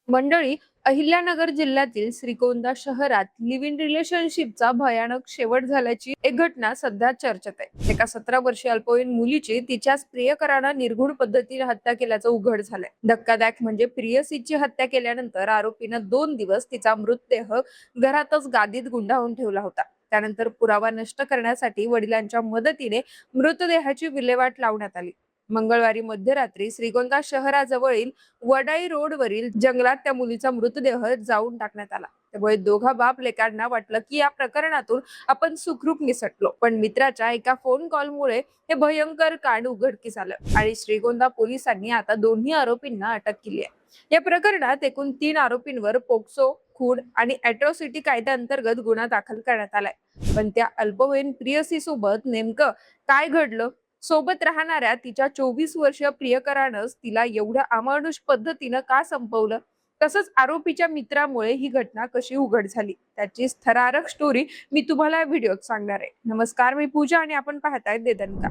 मंडळी, अहिल्यानगर जिल्ह्यातील श्रीगोंदा शहरात लिव्ह इन रिलेशनशिपचा भयानक शेवट झाल्याची एक घटना सध्या चर्चेत आहे। एका 17 वर्षीय अल्पवयीन मुलीची तिच्याच प्रियकरानं निर्घृण पद्धतीने हत्या केल्याचं उघड झालंय। धक्कादायक म्हणजे प्रियसीची हत्या केल्यानंतर आरोपीनं 2 दिवस तिचा मृतदेह घरातच गादीत गुंडाळून ठेवला होता। त्यानंतर पुरावा नष्ट करण्यासाठी वडिलांच्या मदतीने मृतदेहाची विल्हेवाट लावण्यात आली। मंगळवारी मध्यरात्री श्रीगोंदा शहराजवळील वडाई रोडवरील जंगलात त्या मुलीचा मृतदेह जाऊन टाकण्यात आला। त्यामुळे दोघा बाप लेकांना वाटलं की या प्रकरणातून आपण सुखरूप निसटलो, पण मित्राच्या एका फोन कॉलमुळे हे भयंकर कांड उघडकीस आलं आणि श्रीगोंदा पोलिसांनी आता दोन्ही आरोपींना अटक केली आहे। या प्रकरणात एकूण 3 आरोपींवर पोक्सो, खून आणि अॅट्रॉसिटी कायद्याअंतर्गत गुन्हा दाखल करण्यात आलाय। पण त्या अल्पवयीन प्रियसी सोबत नेमकं काय घडलं? सोबत राहणाऱ्या तिच्या 24 वर्षीय प्रियकरानंच तिला एवढ्या अमानुष पद्धतीनं का संपवलं? तसंच आरोपीच्या मित्रामुळे ही घटना कशी उघड झाली, त्याची थरारक स्टोरी मी तुम्हाला या व्हिडिओत सांगणार आहे। नमस्कार, मी पूजा आणि आपण पाहताय देदनका।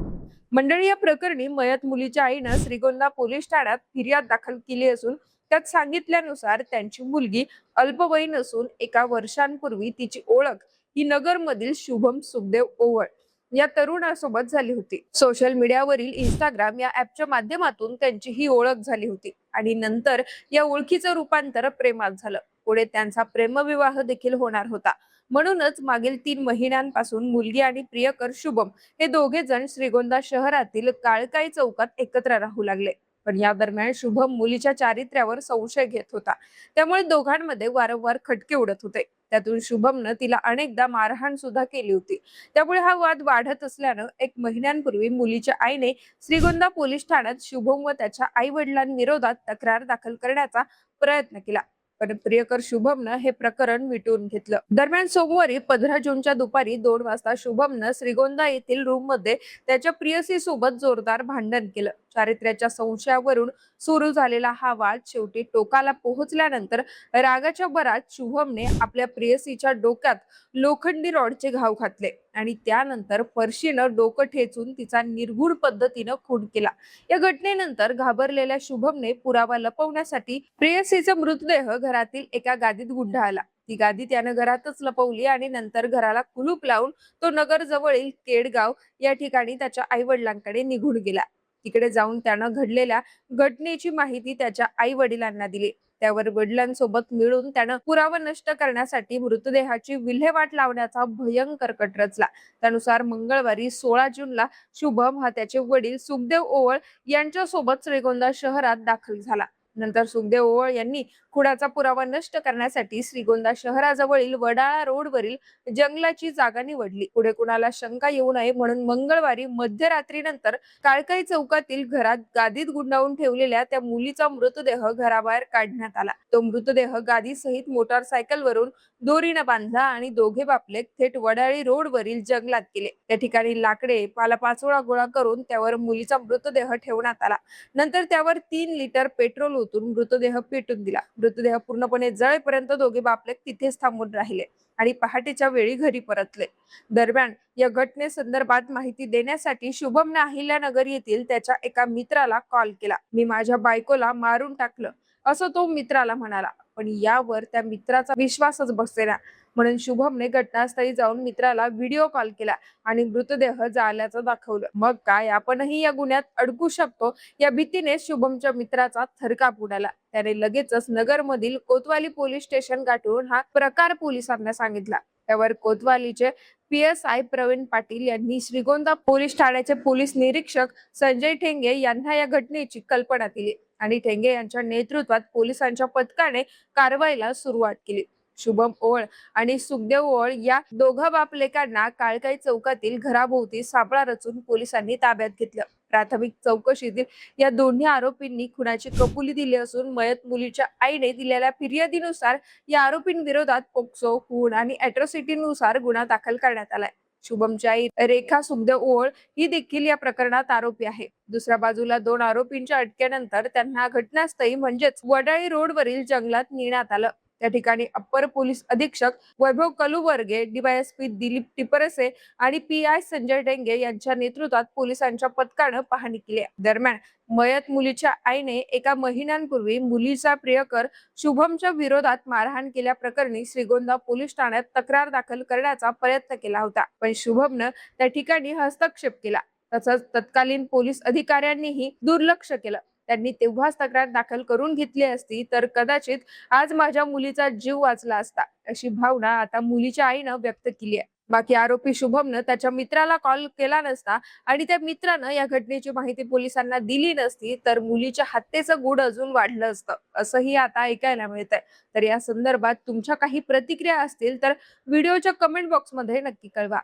मंडळी, या प्रकरणी मयत मुलीच्या आईनं श्रीगोंदा पोलीस ठाण्यात फिर्याद दाखल केली असून त्यात सांगितल्यानुसार त्यांची मुलगी अल्पवयीन असून एका वर्षांपूर्वी तिची ओळख ही नगरमधील शुभम सुखदेव ओवळ या तरुणासोबत झाली होती। सोशल मीडियावरील इंस्टाग्राम या ऍपच्या माध्यमातून त्यांची ही ओळख झाली होती आणि नंतर या ओळखीचं रूपांतर प्रेमात झालं। पुढे त्यांचा प्रेमविवाह देखील होणार होता। म्हणूनच मागील 3 महिन्यांपासून मुलगी आणि प्रियकर शुभम हे दोघे जण श्रीगोंदा शहरातील काळकाई चौकात एकत्र राहू लागले। पण या दरम्यान शुभम मुलीच्या चारित्र्यावर संशय घेत होता, त्यामुळे दोघांमध्ये वारंवार खटके उडत होते। त्यातून शुभमनं तिला अनेकदा मारहाण सुद्धा केली होती। त्यामुळे हा वाद वाढत असल्यानं 1 महिन्यांपूर्वी मुलीच्या आईने श्रीगोंदा पोलीस ठाण्यात शुभम व त्याच्या आई वडिलांविरोधात तक्रार दाखल करण्याचा प्रयत्न केला, पण प्रियकर शुभमनं हे प्रकरण मिटवून घेतलं। दरम्यान सोमवारी 15 जूनच्या दुपारी 2 वाजता शुभमनं श्रीगोंदा येथील रूम मध्ये त्याच्या प्रियसी सोबत जोरदार भांडण केलं। चारित्र्याच्या संशयावरून सुरू झालेला हा वाद शेवटी टोकाला पोहोचल्यानंतर रागाच्या भरात शुभमने आपल्या प्रियसीच्या डोक्यात लोखंडी रॉडचे घाव घातले आणि त्यानंतर फरशीनं डोकं ठेचून तिचा निर्घृण पद्धतीनं खून केला। या घटनेनंतर घाबरलेल्या शुभमने पुरावा लपवण्यासाठी प्रेयसीचा मृतदेह घरातील एका गादीत गुंडाळला। ती गादी त्यानं घरातच लपवली आणि नंतर घराला कुलूप लावून तो नगर जवळील केडगाव या ठिकाणी त्याच्या आई वडिलांकडे निघून गेला। तिकडे जाऊन त्यानं घडलेल्या घटनेची माहिती त्याच्या आई वडिलांना दिली। त्यावर वडिलांसोबत मिळून त्यानं पुरावा नष्ट करण्यासाठी मृतदेहाची विल्हेवाट लावण्याचा भयंकर कट रचला। त्यानुसार मंगळवारी 16 जूनला शुभम हा त्याचे वडील सुखदेव ओवळ यांच्यासोबत श्रीगोंदा शहरात दाखल झाला। नंतर सुखदेव ओवळ यांनी खुनाचा पुरावा नष्ट करण्यासाठी श्रीगोंदा शहराजवळील वडाळा रोडवरील जंगलाची जागा निवडली। पुढे कुणाला शंका येऊ नये म्हणून मंगळवारी मध्यरात्रीनंतर काळकाई चौकातील घरात गादीत गुंडाळून ठेवलेल्या त्या मुलीचा मृतदेह घराबाहेर काढण्यात आला। तो मृतदेह गादीसहित मोटारसायकलवरून दोरीनं बांधला आणि दोघे बापलेक थेट वडाळी रोडवरील जंगलात गेले। त्या ठिकाणी लाकडे, पालापाचोळा गोळा करून त्यावर मुलीचा मृतदेह ठेवण्यात आला। नंतर त्यावर 3 लिटर पेट्रोल ओतून मृतदेह पेटून दिला। मृतदेह पूर्णपणे जळेपर्यंत दोघे बापलेक तिथेच थांबून राहिले आणि पहाटेच्या वेळी घरी परतले। दरम्यान या घटनेसंदर्भात माहिती देण्यासाठी शुभमने अहिल्यानगर येथील त्याच्या एका मित्राला कॉल केला। मी माझ्या बायकोला मारून टाकलं असं तो मित्राला म्हणाला, पण यावर त्या मित्राचा विश्वासच बसेना। म्हणून शुभमने घटनास्थळी जाऊन मित्राला व्हिडिओ कॉल केला आणि मृतदेह जाळल्याचं दाखवलं। मग काय आपणही या गुन्ह्यात अडकू शकतो या भीतीने शुभमच्या मित्राचा थरकाप उडाला। त्याने लगेचच नगरमधील कोतवाली पोलीस स्टेशन गाठून हा प्रकार पोलिसांना सांगितला। त्यावर कोतवालीचे PSI प्रवीण पाटील यांनी श्रीगोंदा पोलीस ठाण्याचे पोलीस निरीक्षक संजय ठेंगे यांना या घटनेची कल्पना दिली आणि ठेंगे यांच्या नेतृत्वात पोलिसांच्या पथकाने कारवाईला सुरुवात केली। शुभम ओवळ आणि सुखदेव ओवळ या दोघा बापलेकांना काळकाई चौकातील घराभोवती सापळा रचून पोलिसांनी ताब्यात घेतलं। प्राथमिक चौकशीतील या दोन्ही आरोपींनी खुनाची कबुली दिली असून मयत मुलीच्या आईने दिलेल्या फिर्यादीनुसार या आरोपींविरोधात पोक्सो, खून आणि अॅट्रॉसिटीनुसार गुन्हा दाखल करण्यात आलाय। शुभमची आई रेखा सुखदेव ओवळ ही देखील या प्रकरणात आरोपी आहे। दुसऱ्या बाजूला 2 आरोपींच्या अटकेनंतर त्यांना घटनास्थळी म्हणजेच वडाळी रोडवरील जंगलात नेण्यात आलं। त्या ठिकाणी अप्पर पोलीस अधीक्षक वैभव कलुवर्गे, डीवायएसपी दिलीप टिपरसे आणि पीआय संजय डेंगे यांच्या नेतृत्वात पोलिसांच्या पथकानं पाहणी केली आहे. दरम्यान मयत मुलीच्या आईने एका महिन्यांपूर्वी मुलीचा प्रियकर शुभमच्या विरोधात मारहाण केल्याप्रकरणी श्रीगोंदा पोलीस ठाण्यात तक्रार दाखल करण्याचा प्रयत्न केला होता, पण शुभमनं त्या ठिकाणी हस्तक्षेप केला. तसंच तत्कालीन पोलीस अधिकाऱ्यांनीही दुर्लक्ष केलं. त्यांनी तेव्हाच तक्रार दाखल करून घेतली असती तर कदाचित आज माझ्या मुलीचा जीव वाचला असता, अशी भावना आता मुलीच्या आईनं व्यक्त केली आहे. बाकी आरोपी शुभमनं त्याच्या मित्राला कॉल केला नसता आणि त्या मित्रानं या घटनेची माहिती पोलिसांना दिली नसती तर मुलीच्या हत्येचं गूढ अजून वाढलं असतं, असंही आता ऐकायला मिळतंय. तर या संदर्भात तुमच्या काही प्रतिक्रिया असतील तर व्हिडिओच्या कमेंट बॉक्समध्ये नक्की कळवा.